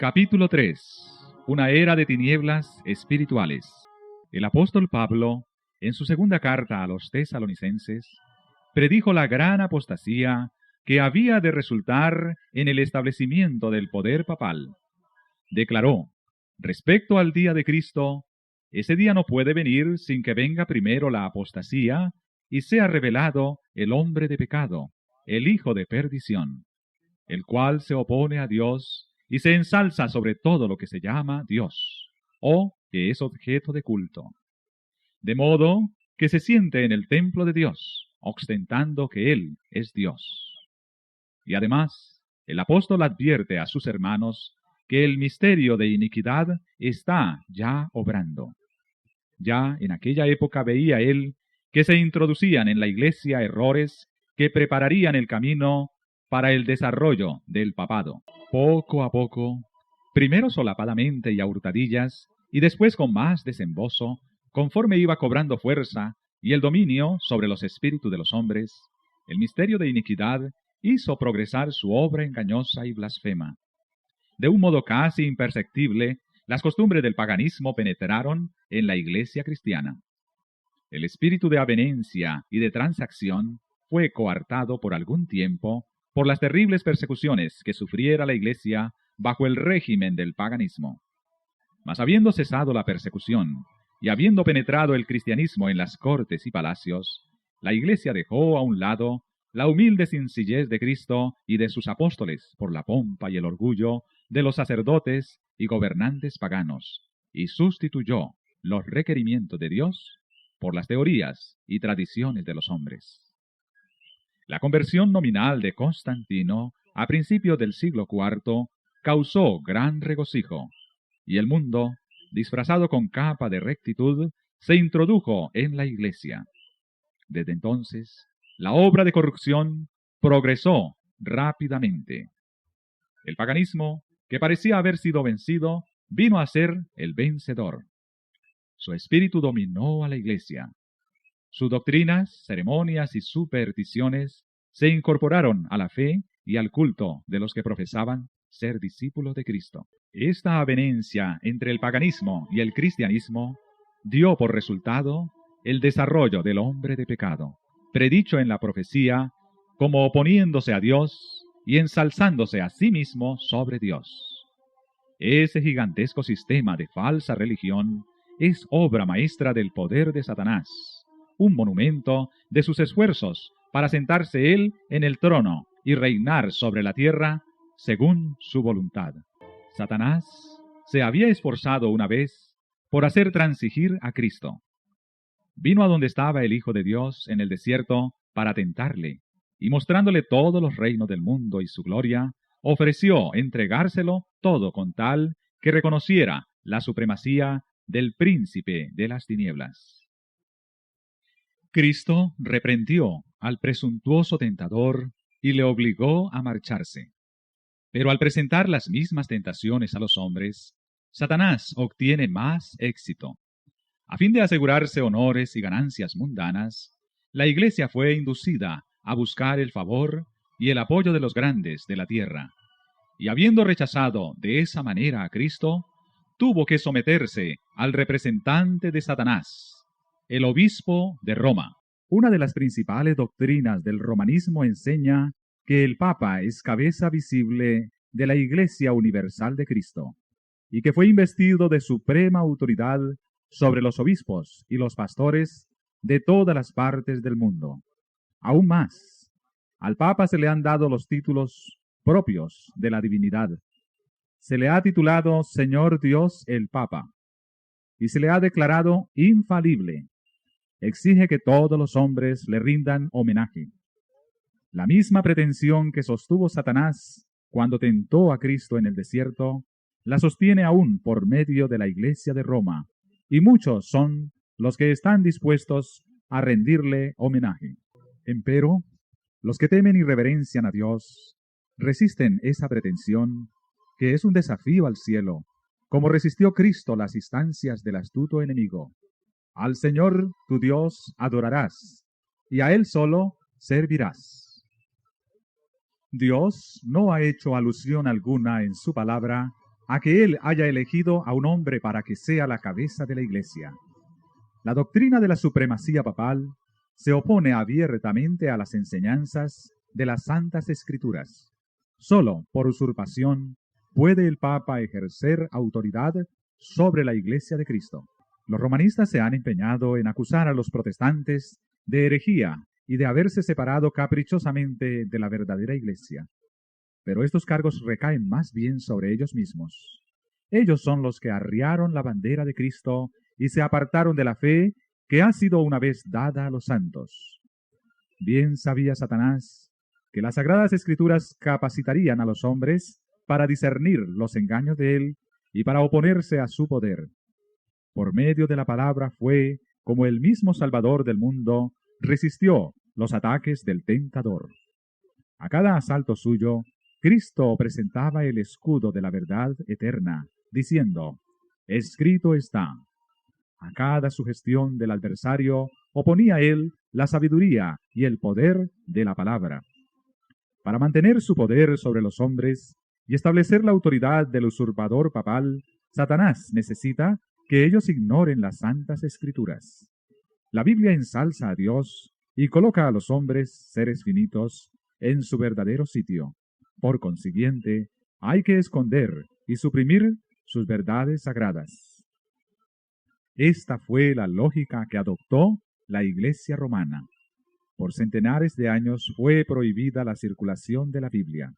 Capítulo 3. Una era de tinieblas espirituales. El apóstol Pablo, en su segunda carta a los tesalonicenses, predijo la gran apostasía que había de resultar en el establecimiento del poder papal. Declaró, respecto al día de Cristo, ese día no puede venir sin que venga primero la apostasía y sea revelado el hombre de pecado, el hijo de perdición, el cual se opone a Dios y se ensalza sobre todo lo que se llama Dios, o que es objeto de culto. De modo que se siente en el templo de Dios, ostentando que Él es Dios. Y además, el apóstol advierte a sus hermanos que el misterio de iniquidad está ya obrando. Ya en aquella época veía él que se introducían en la iglesia errores que prepararían el camino para el desarrollo del papado. Poco a poco, primero solapadamente y a hurtadillas, y después con más desembozo, conforme iba cobrando fuerza y el dominio sobre los espíritus de los hombres, el misterio de iniquidad hizo progresar su obra engañosa y blasfema. De un modo casi imperceptible, las costumbres del paganismo penetraron en la iglesia cristiana. El espíritu de avenencia y de transacción fue coartado por algún tiempo por las terribles persecuciones que sufriera la iglesia bajo el régimen del paganismo. Mas habiendo cesado la persecución y habiendo penetrado el cristianismo en las cortes y palacios, la iglesia dejó a un lado la humilde sencillez de Cristo y de sus apóstoles por la pompa y el orgullo de los sacerdotes y gobernantes paganos, y sustituyó los requerimientos de Dios por las teorías y tradiciones de los hombres. La conversión nominal de Constantino a principios del siglo IV causó gran regocijo, y el mundo, disfrazado con capa de rectitud, se introdujo en la iglesia. Desde entonces, la obra de corrupción progresó rápidamente. El paganismo, que parecía haber sido vencido, vino a ser el vencedor. Su espíritu dominó a la iglesia. Sus doctrinas, ceremonias y supersticiones se incorporaron a la fe y al culto de los que profesaban ser discípulos de Cristo. Esta avenencia entre el paganismo y el cristianismo dio por resultado el desarrollo del hombre de pecado, predicho en la profecía como oponiéndose a Dios y ensalzándose a sí mismo sobre Dios. Ese gigantesco sistema de falsa religión es obra maestra del poder de Satanás, un monumento de sus esfuerzos para sentarse él en el trono y reinar sobre la tierra según su voluntad. Satanás se había esforzado una vez por hacer transigir a Cristo. Vino a donde estaba el Hijo de Dios en el desierto para tentarle, y mostrándole todos los reinos del mundo y su gloria, ofreció entregárselo todo con tal que reconociera la supremacía del príncipe de las tinieblas. Cristo reprendió al presuntuoso tentador y le obligó a marcharse. Pero al presentar las mismas tentaciones a los hombres, Satanás obtiene más éxito. A fin de asegurarse honores y ganancias mundanas, la iglesia fue inducida a buscar el favor y el apoyo de los grandes de la tierra. Y habiendo rechazado de esa manera a Cristo, tuvo que someterse al representante de Satanás, el obispo de Roma. Una de las principales doctrinas del romanismo enseña que el Papa es cabeza visible de la Iglesia Universal de Cristo, y que fue investido de suprema autoridad sobre los obispos y los pastores de todas las partes del mundo. Aún más, al Papa se le han dado los títulos propios de la divinidad. Se le ha titulado Señor Dios el Papa, y se le ha declarado infalible. Exige que todos los hombres le rindan homenaje. La misma pretensión que sostuvo Satanás cuando tentó a Cristo en el desierto, la sostiene aún por medio de la Iglesia de Roma, y muchos son los que están dispuestos a rendirle homenaje. Empero, los que temen y reverencian a Dios, resisten esa pretensión, que es un desafío al cielo, como resistió Cristo las instancias del astuto enemigo. Al Señor tu Dios adorarás, y a Él solo servirás. Dios no ha hecho alusión alguna en su palabra a que él haya elegido a un hombre para que sea la cabeza de la Iglesia. La doctrina de la supremacía papal se opone abiertamente a las enseñanzas de las Santas Escrituras. Solo por usurpación puede el Papa ejercer autoridad sobre la Iglesia de Cristo. Los romanistas se han empeñado en acusar a los protestantes de herejía y de haberse separado caprichosamente de la verdadera Iglesia. Pero estos cargos recaen más bien sobre ellos mismos. Ellos son los que arriaron la bandera de Cristo y se apartaron de la fe que ha sido una vez dada a los santos. Bien sabía Satanás que las Sagradas Escrituras capacitarían a los hombres para discernir los engaños de él y para oponerse a su poder. Por medio de la palabra fue como el mismo Salvador del mundo resistió los ataques del tentador. A cada asalto suyo, Cristo presentaba el escudo de la verdad eterna, diciendo, escrito está. A cada sugestión del adversario oponía él la sabiduría y el poder de la palabra. Para mantener su poder sobre los hombres y establecer la autoridad del usurpador papal, Satanás necesita que ellos ignoren las santas escrituras. La Biblia ensalza a Dios y coloca a los hombres, seres finitos, en su verdadero sitio. Por consiguiente, hay que esconder y suprimir sus verdades sagradas. Esta fue la lógica que adoptó la Iglesia romana. Por centenares de años fue prohibida la circulación de la Biblia.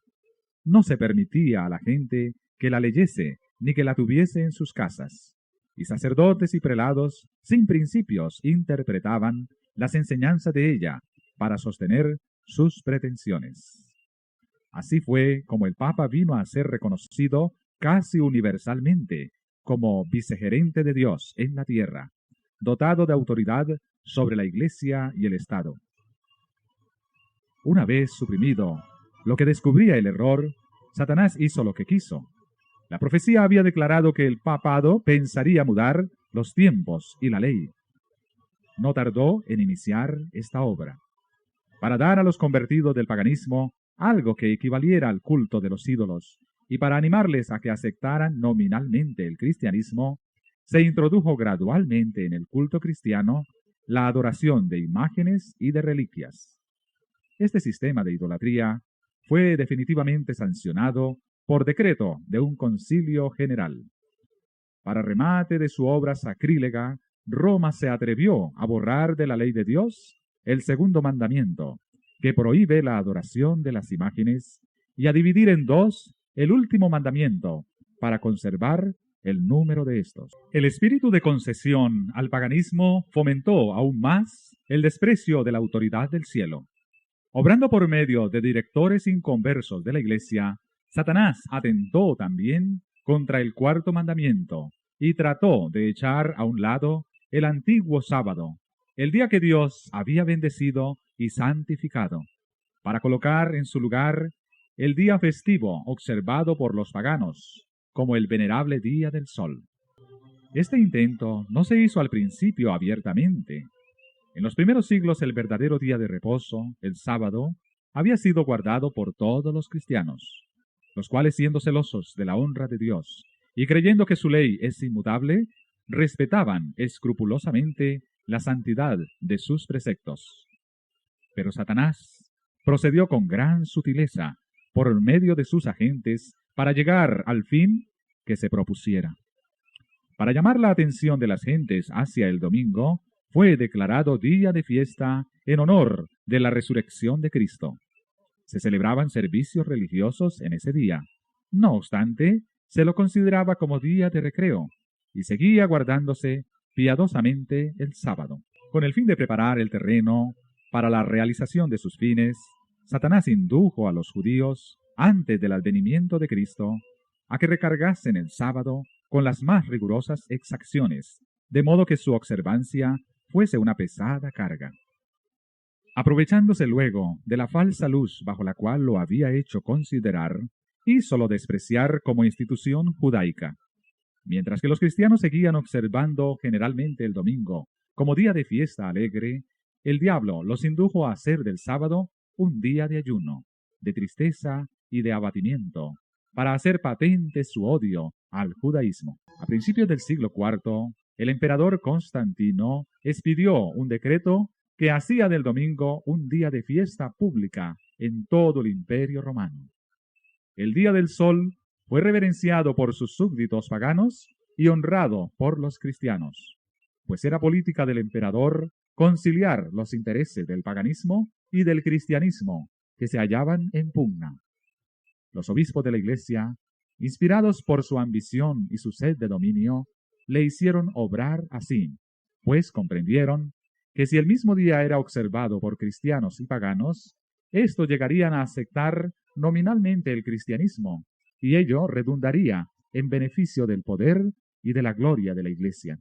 No se permitía a la gente que la leyese ni que la tuviese en sus casas. Y sacerdotes y prelados, sin principios, interpretaban las enseñanzas de ella para sostener sus pretensiones. Así fue como el Papa vino a ser reconocido casi universalmente como vicegerente de Dios en la tierra, dotado de autoridad sobre la Iglesia y el Estado. Una vez suprimido lo que descubría el error, Satanás hizo lo que quiso. La profecía había declarado que el papado pensaría mudar los tiempos y la ley. No tardó en iniciar esta obra. Para dar a los convertidos del paganismo algo que equivaliera al culto de los ídolos y para animarles a que aceptaran nominalmente el cristianismo, se introdujo gradualmente en el culto cristiano la adoración de imágenes y de reliquias. Este sistema de idolatría fue definitivamente sancionado por decreto de un concilio general. Para remate de su obra sacrílega, Roma se atrevió a borrar de la ley de Dios el segundo mandamiento, que prohíbe la adoración de las imágenes, y a dividir en dos el último mandamiento, para conservar el número de estos. El espíritu de concesión al paganismo fomentó aún más el desprecio de la autoridad del cielo. Obrando por medio de directores inconversos de la Iglesia, Satanás atentó también contra el cuarto mandamiento y trató de echar a un lado el antiguo sábado, el día que Dios había bendecido y santificado, para colocar en su lugar el día festivo observado por los paganos, como el venerable día del sol. Este intento no se hizo al principio abiertamente. En los primeros siglos el verdadero día de reposo, el sábado, había sido guardado por todos los cristianos, los cuales, siendo celosos de la honra de Dios y creyendo que su ley es inmutable, respetaban escrupulosamente la santidad de sus preceptos. Pero Satanás procedió con gran sutileza por medio de sus agentes para llegar al fin que se propusiera. Para llamar la atención de las gentes hacia el domingo, fue declarado día de fiesta en honor de la resurrección de Cristo. Se celebraban servicios religiosos en ese día. No obstante, se lo consideraba como día de recreo y seguía guardándose piadosamente el sábado. Con el fin de preparar el terreno para la realización de sus fines, Satanás indujo a los judíos, antes del advenimiento de Cristo, a que recargasen el sábado con las más rigurosas exacciones, de modo que su observancia fuese una pesada carga. Aprovechándose luego de la falsa luz bajo la cual lo había hecho considerar, hízolo despreciar como institución judaica. Mientras que los cristianos seguían observando generalmente el domingo como día de fiesta alegre, el diablo los indujo a hacer del sábado un día de ayuno, de tristeza y de abatimiento, para hacer patente su odio al judaísmo. A principios del siglo IV, el emperador Constantino expidió un decreto que hacía del domingo un día de fiesta pública en todo el Imperio Romano. El Día del Sol fue reverenciado por sus súbditos paganos y honrado por los cristianos, pues era política del emperador conciliar los intereses del paganismo y del cristianismo que se hallaban en pugna. Los obispos de la Iglesia, inspirados por su ambición y su sed de dominio, le hicieron obrar así, pues comprendieron que si el mismo día era observado por cristianos y paganos, estos llegarían a aceptar nominalmente el cristianismo, y ello redundaría en beneficio del poder y de la gloria de la Iglesia.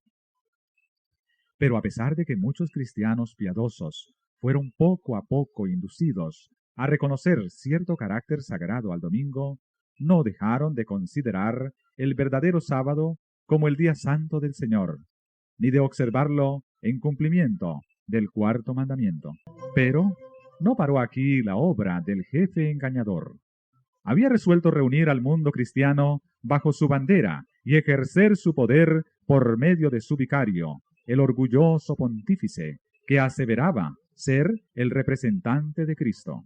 Pero a pesar de que muchos cristianos piadosos fueron poco a poco inducidos a reconocer cierto carácter sagrado al domingo, no dejaron de considerar el verdadero sábado como el día santo del Señor, ni de observarlo en cumplimiento del cuarto mandamiento. Pero no paró aquí la obra del jefe engañador. Había resuelto reunir al mundo cristiano bajo su bandera y ejercer su poder por medio de su vicario, el orgulloso pontífice, que aseveraba ser el representante de Cristo.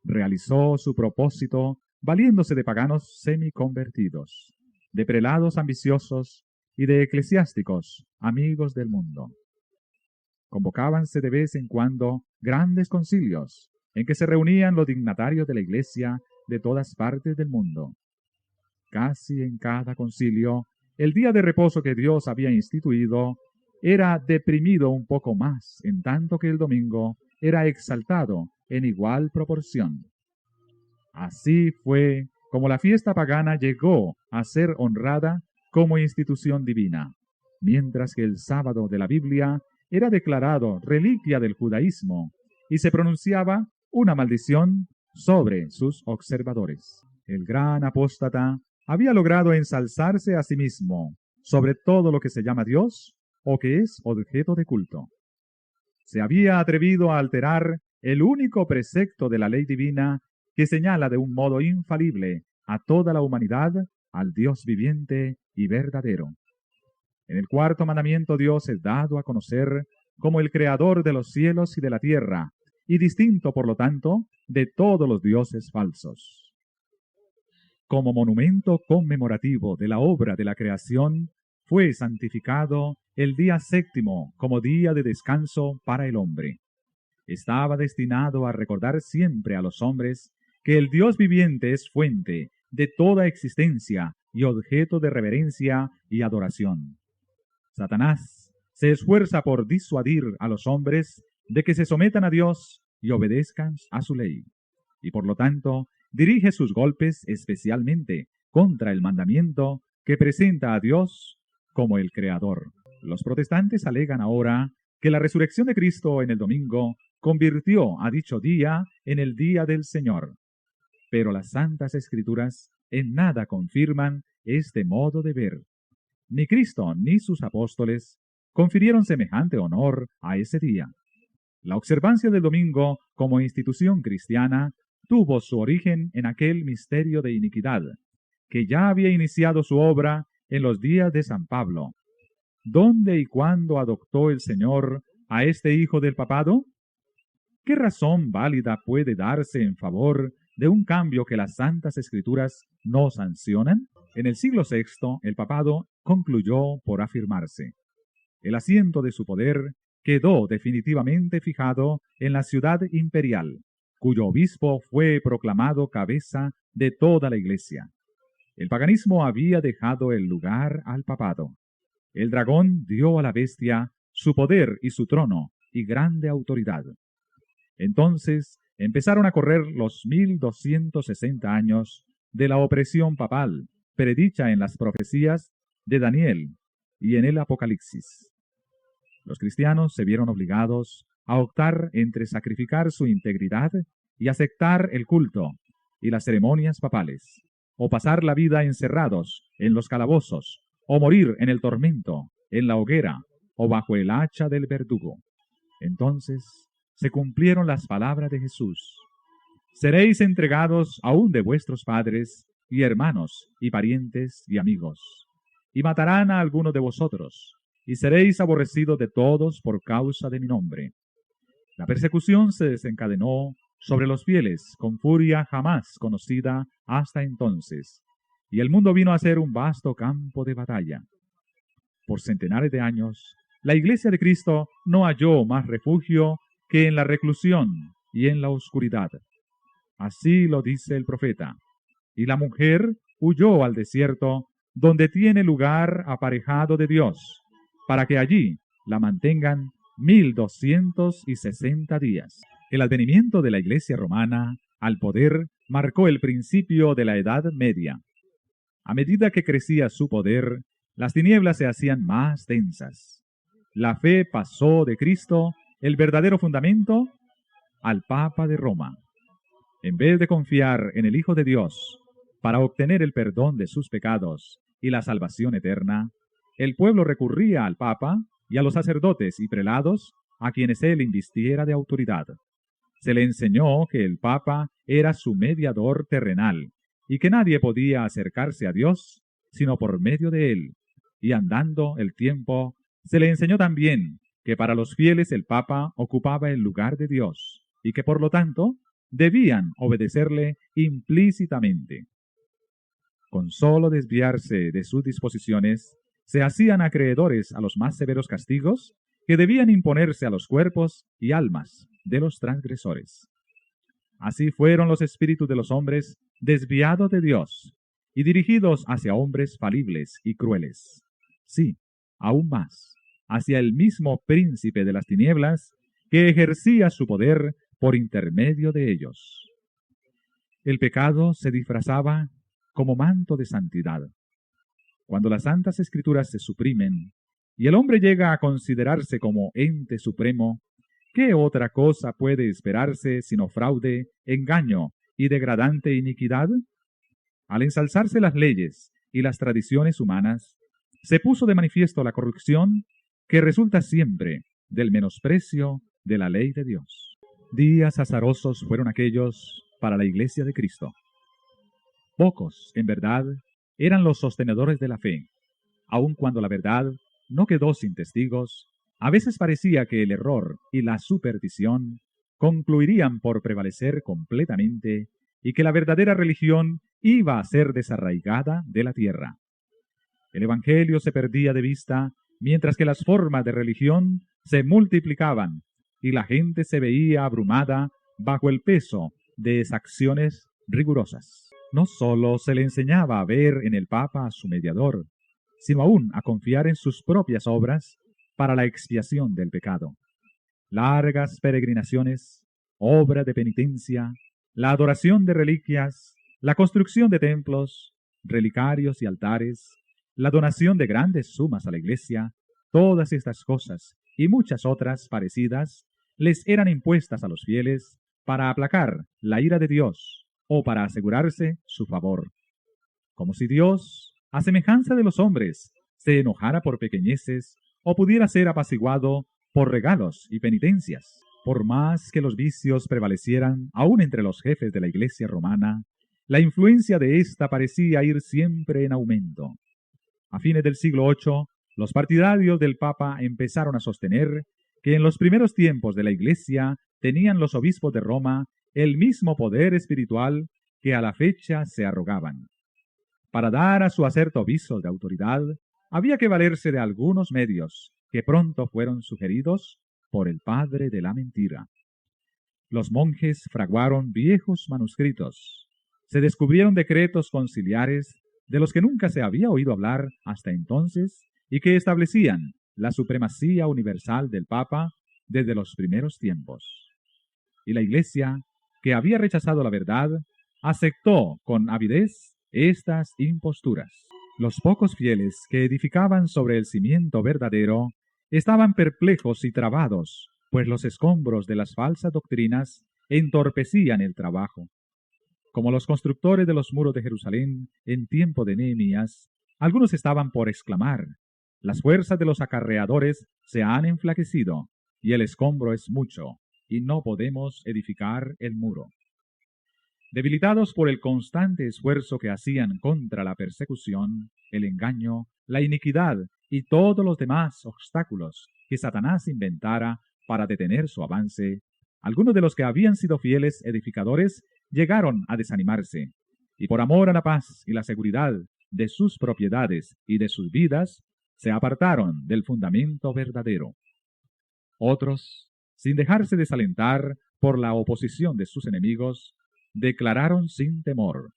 Realizó su propósito valiéndose de paganos semiconvertidos, de prelados ambiciosos y de eclesiásticos amigos del mundo. Convocábanse de vez en cuando grandes concilios en que se reunían los dignatarios de la Iglesia de todas partes del mundo. Casi en cada concilio, el día de reposo que Dios había instituido era deprimido un poco más, en tanto que el domingo era exaltado en igual proporción. Así fue como la fiesta pagana llegó a ser honrada como institución divina, mientras que el sábado de la Biblia era declarado reliquia del judaísmo y se pronunciaba una maldición sobre sus observadores. El gran apóstata había logrado ensalzarse a sí mismo sobre todo lo que se llama Dios o que es objeto de culto. Se había atrevido a alterar el único precepto de la ley divina que señala de un modo infalible a toda la humanidad al Dios viviente y verdadero. En el cuarto mandamiento Dios es dado a conocer como el creador de los cielos y de la tierra, y distinto, por lo tanto, de todos los dioses falsos. Como monumento conmemorativo de la obra de la creación, fue santificado el día séptimo como día de descanso para el hombre. Estaba destinado a recordar siempre a los hombres que el Dios viviente es fuente de toda existencia y objeto de reverencia y adoración. Satanás se esfuerza por disuadir a los hombres de que se sometan a Dios y obedezcan a su ley, y por lo tanto dirige sus golpes especialmente contra el mandamiento que presenta a Dios como el Creador. Los protestantes alegan ahora que la resurrección de Cristo en el domingo convirtió a dicho día en el día del Señor. Pero las Santas Escrituras en nada confirman este modo de ver. Ni Cristo ni sus apóstoles confirieron semejante honor a ese día. La observancia del domingo como institución cristiana tuvo su origen en aquel misterio de iniquidad, que ya había iniciado su obra en los días de San Pablo. ¿Dónde y cuándo adoptó el Señor a este hijo del papado? ¿Qué razón válida puede darse en favor de un cambio que las Santas Escrituras no sancionan? En el siglo VI, el papado concluyó por afirmarse. El asiento de su poder quedó definitivamente fijado en la ciudad imperial, cuyo obispo fue proclamado cabeza de toda la Iglesia. El paganismo había dejado el lugar al papado. El dragón dio a la bestia su poder y su trono y grande autoridad. Entonces empezaron a correr los 1260 años de la opresión papal, predicha en las profecías de Daniel y en el Apocalipsis. Los cristianos se vieron obligados a optar entre sacrificar su integridad y aceptar el culto y las ceremonias papales, o pasar la vida encerrados en los calabozos, o morir en el tormento, en la hoguera, o bajo el hacha del verdugo. Entonces se cumplieron las palabras de Jesús: seréis entregados aún de vuestros padres y hermanos, y parientes, y amigos. Y matarán a alguno de vosotros, y seréis aborrecidos de todos por causa de mi nombre. La persecución se desencadenó sobre los fieles con furia jamás conocida hasta entonces, y el mundo vino a ser un vasto campo de batalla. Por centenares de años, la Iglesia de Cristo no halló más refugio que en la reclusión y en la oscuridad. Así lo dice el profeta. Y la mujer huyó al desierto, donde tiene lugar aparejado de Dios, para que allí la mantengan 1260 días. El advenimiento de la Iglesia romana al poder marcó el principio de la Edad Media. A medida que crecía su poder, las tinieblas se hacían más densas. La fe pasó de Cristo, el verdadero fundamento, al Papa de Roma. En vez de confiar en el Hijo de Dios para obtener el perdón de sus pecados y la salvación eterna, el pueblo recurría al Papa y a los sacerdotes y prelados a quienes él invistiera de autoridad. Se le enseñó que el Papa era su mediador terrenal y que nadie podía acercarse a Dios sino por medio de él. Y andando el tiempo, se le enseñó también que para los fieles el Papa ocupaba el lugar de Dios y que por lo tanto debían obedecerle implícitamente. Con solo desviarse de sus disposiciones, se hacían acreedores a los más severos castigos que debían imponerse a los cuerpos y almas de los transgresores. Así fueron los espíritus de los hombres desviados de Dios y dirigidos hacia hombres falibles y crueles. Sí, aún más, hacia el mismo príncipe de las tinieblas que ejercía su poder por intermedio de ellos. El pecado se disfrazaba como manto de santidad. Cuando las santas escrituras se suprimen y el hombre llega a considerarse como ente supremo, ¿qué otra cosa puede esperarse sino fraude, engaño y degradante iniquidad? Al ensalzarse las leyes y las tradiciones humanas, se puso de manifiesto la corrupción que resulta siempre del menosprecio de la ley de Dios. Días azarosos fueron aquellos para la Iglesia de Cristo. Pocos, en verdad, eran los sostenedores de la fe. Aun cuando la verdad no quedó sin testigos, a veces parecía que el error y la superstición concluirían por prevalecer completamente y que la verdadera religión iba a ser desarraigada de la tierra. El Evangelio se perdía de vista mientras que las formas de religión se multiplicaban y la gente se veía abrumada bajo el peso de exacciones rigurosas. No solo se le enseñaba a ver en el Papa a su mediador, sino aún a confiar en sus propias obras para la expiación del pecado. Largas peregrinaciones, obra de penitencia, la adoración de reliquias, la construcción de templos, relicarios y altares, la donación de grandes sumas a la Iglesia, todas estas cosas y muchas otras parecidas les eran impuestas a los fieles para aplacar la ira de Dios o para asegurarse su favor. Como si Dios, a semejanza de los hombres, se enojara por pequeñeces o pudiera ser apaciguado por regalos y penitencias. Por más que los vicios prevalecieran aún entre los jefes de la Iglesia romana, la influencia de ésta parecía ir siempre en aumento. A fines del siglo VIII, los partidarios del Papa empezaron a sostener que en los primeros tiempos de la Iglesia tenían los obispos de Roma el mismo poder espiritual que a la fecha se arrogaban. Para dar a su acerto visos de autoridad, había que valerse de algunos medios que pronto fueron sugeridos por el padre de la mentira. Los monjes fraguaron viejos manuscritos. Se descubrieron decretos conciliares de los que nunca se había oído hablar hasta entonces y que establecían la supremacía universal del Papa desde los primeros tiempos. Y la Iglesia, que había rechazado la verdad, aceptó con avidez estas imposturas. Los pocos fieles que edificaban sobre el cimiento verdadero estaban perplejos y trabados, pues los escombros de las falsas doctrinas entorpecían el trabajo. Como los constructores de los muros de Jerusalén en tiempo de Nehemías, algunos estaban por exclamar: las fuerzas de los acarreadores se han enflaquecido, y el escombro es mucho, y no podemos edificar el muro. Debilitados por el constante esfuerzo que hacían contra la persecución, el engaño, la iniquidad y todos los demás obstáculos que Satanás inventara para detener su avance, algunos de los que habían sido fieles edificadores llegaron a desanimarse, y por amor a la paz y la seguridad de sus propiedades y de sus vidas, se apartaron del fundamento verdadero. Otros, sin dejarse desalentar por la oposición de sus enemigos, declararon sin temor: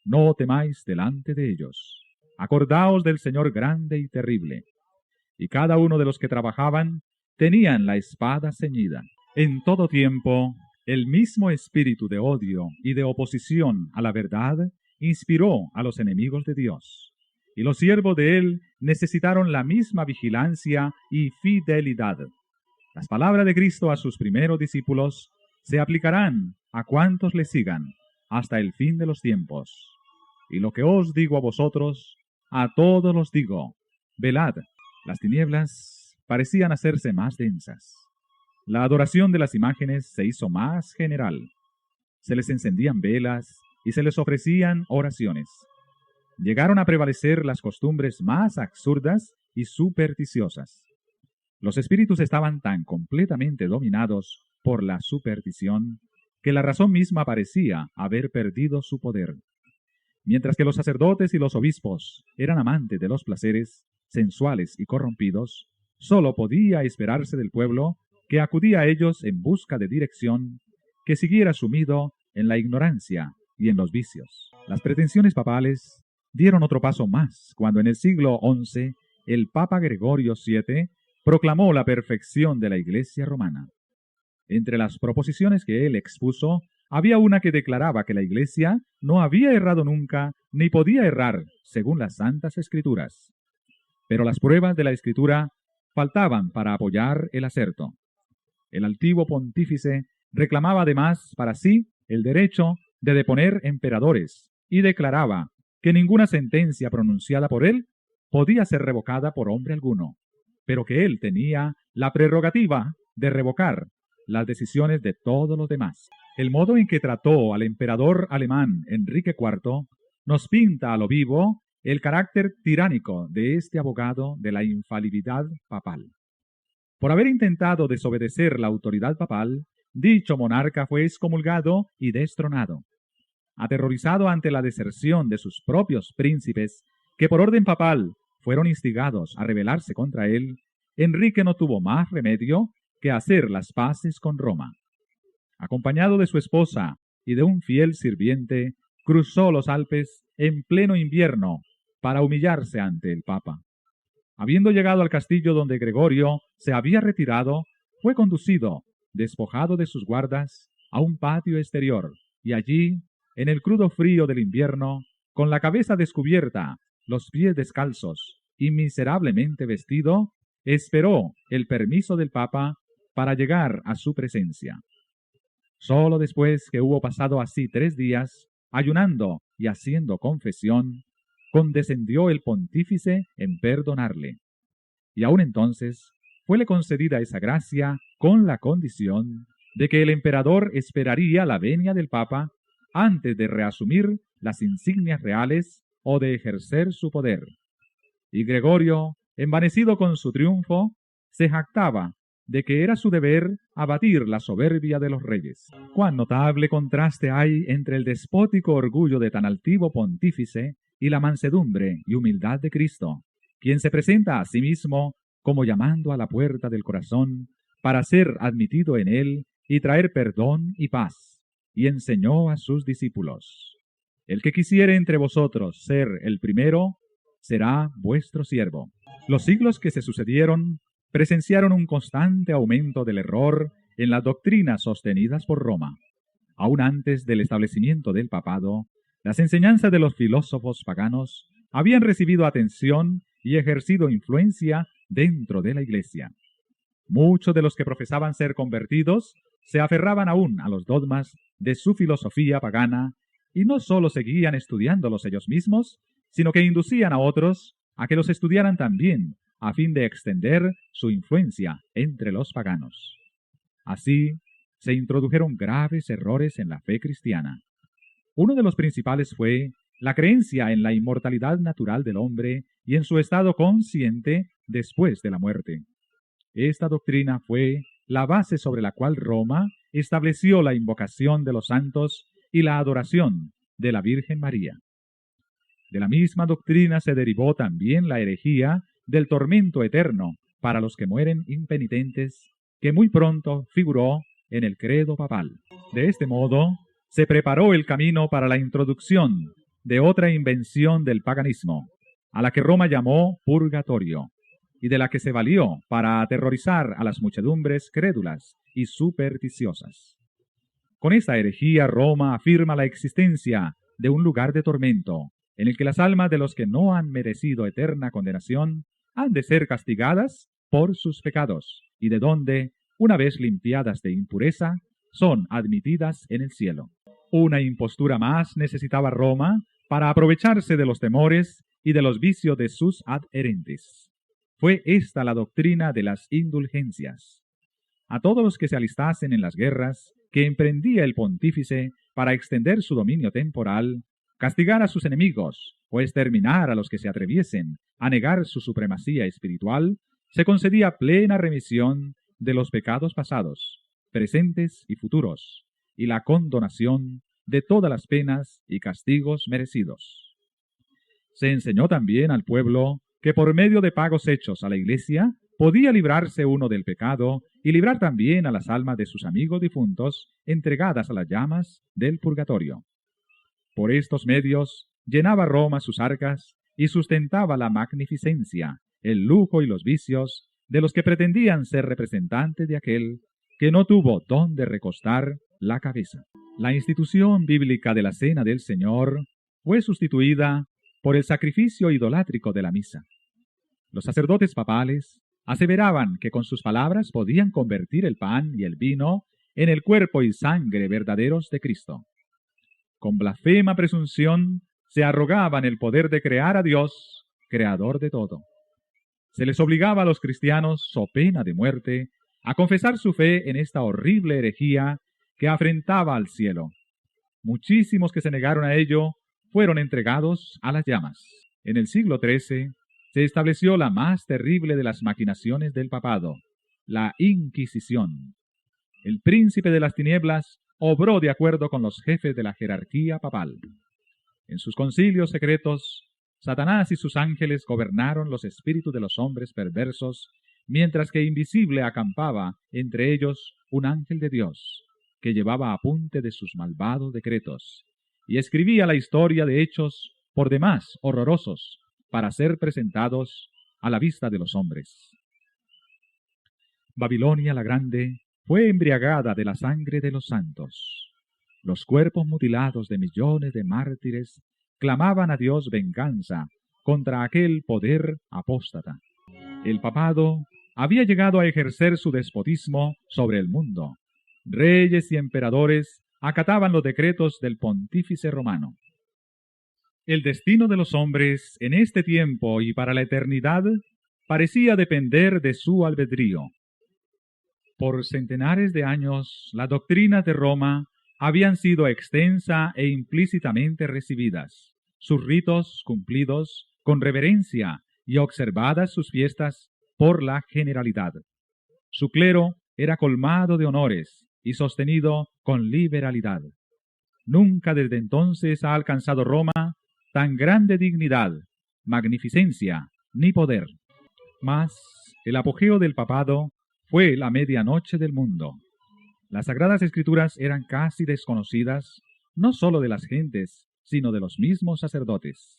no temáis delante de ellos, acordaos del Señor grande y terrible. Y cada uno de los que trabajaban tenían la espada ceñida. En todo tiempo, el mismo espíritu de odio y de oposición a la verdad inspiró a los enemigos de Dios, y los siervos de él necesitaron la misma vigilancia y fidelidad. Las palabras de Cristo a sus primeros discípulos se aplicarán a cuantos le sigan hasta el fin de los tiempos. Y lo que os digo a vosotros, a todos los digo: velad. Las tinieblas parecían hacerse más densas. La adoración de las imágenes se hizo más general. Se les encendían velas y se les ofrecían oraciones. Llegaron a prevalecer las costumbres más absurdas y supersticiosas. Los espíritus estaban tan completamente dominados por la superstición que la razón misma parecía haber perdido su poder. Mientras que los sacerdotes y los obispos eran amantes de los placeres sensuales y corrompidos, sólo podía esperarse del pueblo que acudía a ellos en busca de dirección, que siguiera sumido en la ignorancia y en los vicios. Las pretensiones papales dieron otro paso más cuando en el siglo XI el Papa Gregorio VII proclamó la perfección de la Iglesia romana. Entre las proposiciones que él expuso, había una que declaraba que la Iglesia no había errado nunca ni podía errar según las Santas Escrituras. Pero las pruebas de la Escritura faltaban para apoyar el aserto. El altivo pontífice reclamaba además para sí el derecho de deponer emperadores y declaraba que ninguna sentencia pronunciada por él podía ser revocada por hombre alguno, pero que él tenía la prerrogativa de revocar las decisiones de todos los demás. El modo en que trató al emperador alemán Enrique IV nos pinta a lo vivo el carácter tiránico de este abogado de la infalibilidad papal. Por haber intentado desobedecer la autoridad papal, dicho monarca fue excomulgado y destronado. Aterrorizado ante la deserción de sus propios príncipes, que por orden papal fueron instigados a rebelarse contra él, Enrique no tuvo más remedio que hacer las paces con Roma. Acompañado de su esposa y de un fiel sirviente, cruzó los Alpes en pleno invierno para humillarse ante el Papa. Habiendo llegado al castillo donde Gregorio se había retirado, fue conducido, despojado de sus guardas, a un patio exterior, y allí, en el crudo frío del invierno, con la cabeza descubierta, los pies descalzos y miserablemente vestido, esperó el permiso del Papa para llegar a su presencia. Solo después que hubo pasado así 3 días, ayunando y haciendo confesión, condescendió el pontífice en perdonarle. Y aun entonces fuele concedida esa gracia con la condición de que el emperador esperaría la venia del Papa antes de reasumir las insignias reales o de ejercer su poder. Y Gregorio, envanecido con su triunfo, se jactaba de que era su deber abatir la soberbia de los reyes. Cuán notable contraste hay entre el despótico orgullo de tan altivo pontífice y la mansedumbre y humildad de Cristo, quien se presenta a sí mismo como llamando a la puerta del corazón para ser admitido en él y traer perdón y paz, y enseñó a sus discípulos: el que quisiere entre vosotros ser el primero, será vuestro siervo. Los siglos que se sucedieron presenciaron un constante aumento del error en las doctrinas sostenidas por Roma. Aún antes del establecimiento del papado, las enseñanzas de los filósofos paganos habían recibido atención y ejercido influencia dentro de la Iglesia. Muchos de los que profesaban ser convertidos se aferraban aún a los dogmas de su filosofía pagana y no solo seguían estudiándolos ellos mismos, sino que inducían a otros a que los estudiaran también, a fin de extender su influencia entre los paganos. Así se introdujeron graves errores en la fe cristiana. Uno de los principales fue la creencia en la inmortalidad natural del hombre y en su estado consciente después de la muerte. Esta doctrina fue la base sobre la cual Roma estableció la invocación de los santos y la adoración de la Virgen María. De la misma doctrina se derivó también la herejía del tormento eterno para los que mueren impenitentes, que muy pronto figuró en el credo papal. De este modo, se preparó el camino para la introducción de otra invención del paganismo, a la que Roma llamó purgatorio, y de la que se valió para aterrorizar a las muchedumbres crédulas y supersticiosas. Con esta herejía, Roma afirma la existencia de un lugar de tormento, en el que las almas de los que no han merecido eterna condenación han de ser castigadas por sus pecados, y de donde, una vez limpiadas de impureza, son admitidas en el cielo. Una impostura más necesitaba Roma para aprovecharse de los temores y de los vicios de sus adherentes. Fue esta la doctrina de las indulgencias. A todos los que se alistasen en las guerras que emprendía el pontífice para extender su dominio temporal, castigar a sus enemigos o exterminar a los que se atreviesen a negar su supremacía espiritual, se concedía plena remisión de los pecados pasados, presentes y futuros, y la condonación de todas las penas y castigos merecidos. Se enseñó también al pueblo que por medio de pagos hechos a la Iglesia podía librarse uno del pecado y librar también a las almas de sus amigos difuntos entregadas a las llamas del purgatorio. Por estos medios llenaba Roma sus arcas y sustentaba la magnificencia, el lujo y los vicios de los que pretendían ser representantes de aquel que no tuvo dónde recostar la cabeza. La institución bíblica de la Cena del Señor fue sustituida por el sacrificio idolátrico de la misa. Los sacerdotes papales aseveraban que con sus palabras podían convertir el pan y el vino en el cuerpo y sangre verdaderos de Cristo. Con blasfema presunción se arrogaban el poder de crear a Dios, creador de todo. Se les obligaba a los cristianos, so pena de muerte, a confesar su fe en esta horrible herejía que afrentaba al cielo. Muchísimos que se negaron a ello fueron entregados a las llamas. En el siglo XIII se estableció la más terrible de las maquinaciones del papado, la Inquisición. El príncipe de las tinieblas obró de acuerdo con los jefes de la jerarquía papal. En sus concilios secretos, Satanás y sus ángeles gobernaron los espíritus de los hombres perversos, mientras que invisible acampaba entre ellos un ángel de Dios, que llevaba apunte de sus malvados decretos, y escribía la historia de hechos por demás horrorosos, para ser presentados a la vista de los hombres. Babilonia la Grande fue embriagada de la sangre de los santos. Los cuerpos mutilados de millones de mártires clamaban a Dios venganza contra aquel poder apóstata. El papado había llegado a ejercer su despotismo sobre el mundo. Reyes y emperadores acataban los decretos del pontífice romano. El destino de los hombres en este tiempo y para la eternidad parecía depender de su albedrío. Por centenares de años, las doctrinas de Roma habían sido extensa e implícitamente recibidas, sus ritos cumplidos con reverencia y observadas sus fiestas por la generalidad. Su clero era colmado de honores y sostenido con liberalidad. Nunca desde entonces ha alcanzado Roma tan grande dignidad, magnificencia ni poder. Mas el apogeo del papado fue la medianoche del mundo. Las Sagradas Escrituras eran casi desconocidas, no sólo de las gentes, sino de los mismos sacerdotes.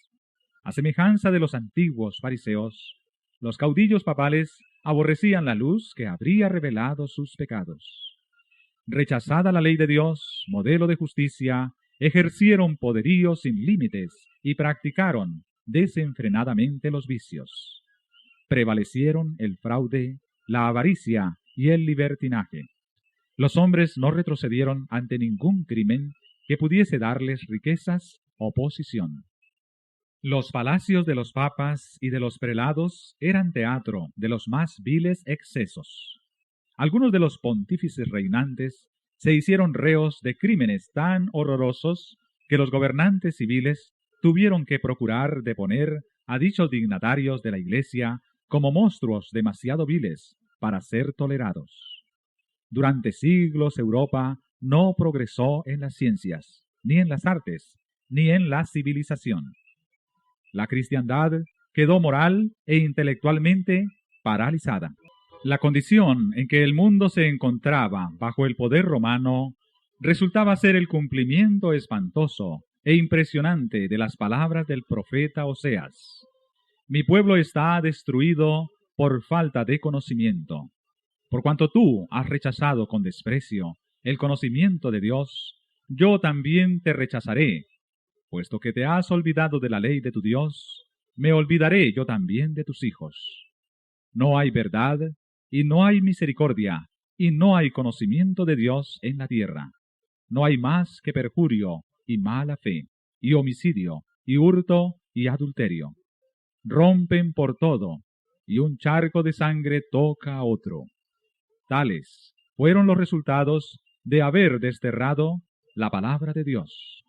A semejanza de los antiguos fariseos, los caudillos papales aborrecían la luz que habría revelado sus pecados. Rechazada la ley de Dios, modelo de justicia, ejercieron poderío sin límites y practicaron desenfrenadamente los vicios. Prevalecieron el fraude, la avaricia y el libertinaje. Los hombres no retrocedieron ante ningún crimen que pudiese darles riquezas o posición. Los palacios de los papas y de los prelados eran teatro de los más viles excesos. Algunos de los pontífices reinantes se hicieron reos de crímenes tan horrorosos que los gobernantes civiles tuvieron que procurar deponer a dichos dignatarios de la Iglesia como monstruos demasiado viles para ser tolerados. Durante siglos Europa no progresó en las ciencias, ni en las artes, ni en la civilización. La cristiandad quedó moral e intelectualmente paralizada. La condición en que el mundo se encontraba bajo el poder romano resultaba ser el cumplimiento espantoso e impresionante de las palabras del profeta Oseas. Mi pueblo está destruido por falta de conocimiento. Por cuanto tú has rechazado con desprecio el conocimiento de Dios, yo también te rechazaré. Puesto que te has olvidado de la ley de tu Dios, me olvidaré yo también de tus hijos. No hay verdad, y no hay misericordia, y no hay conocimiento de Dios en la tierra. No hay más que perjurio, y mala fe, y homicidio, y hurto, y adulterio. Rompen por todo, y un charco de sangre toca a otro. Tales fueron los resultados de haber desterrado la palabra de Dios.